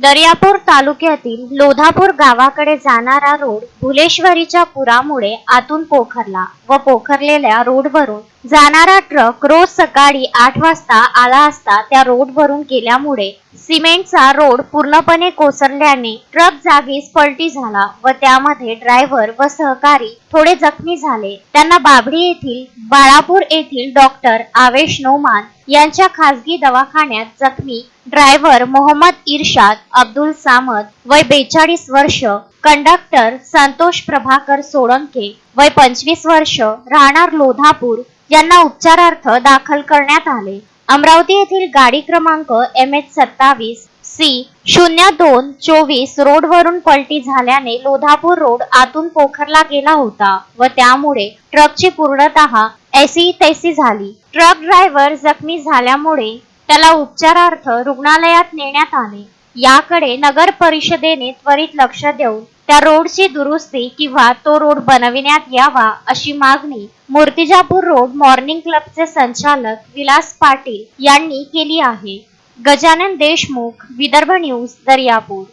दर्यापूर तालुक्यातील लोधापूर गावाकडे जाणारा रोड भुलेश्वरीच्या पुरामुळे आतून पोखरला व पोखरलेल्या रोडवरून जाणारा ट्रक रोज सकाळी 8 वाजता आला असता त्या रोडवरून गेल्यामुळे सिमेंटचा रोड पूर्णपणे कोसळल्याने ट्रक जागीच पलटी झाला व त्यामध्ये ड्रायव्हर व सहकारी थोडे जखमी झाले। त्यांना बाभळी येथील बाळापूर येथील डॉक्टर आवेश नोमान यांच्या खासगी दवाखान्यात जखमी ड्रायव्हर मोहम्मद इरशाद अब्दुल सामद वय 42 वर्ष, कंडक्टर संतोष प्रभाकर सोळंके वय 25 वर्ष राहणार लोधापूर यांना उपचारार्थ दाखल करण्यात आले। अमरावती येथील गाडी क्रमांक MH27 C0224 रोडवरून पलटी झाल्याने लोधापूर रोड आतून पोखरला गेला होता व त्यामुळे ट्रकची पूर्णतः ऐसी तैसी झाली। ट्रक ड्रायव्हर जखमी झाल्यामुळे त्याला उपचारार्थ रुग्णालयात नेण्यात आले। याकडे नगर परिषदेने त्वरित लक्ष देऊन त्या रोडची दुरुस्ती किंवा तो रोड बनविण्यात यावा अशी मागणी मूर्तिजापूर रोड मॉर्निंग क्लबचे संचालक विलास पाटील यांनी केली आहे। गजानन देशमुख, विदर्भ न्यूज, दर्यापूर।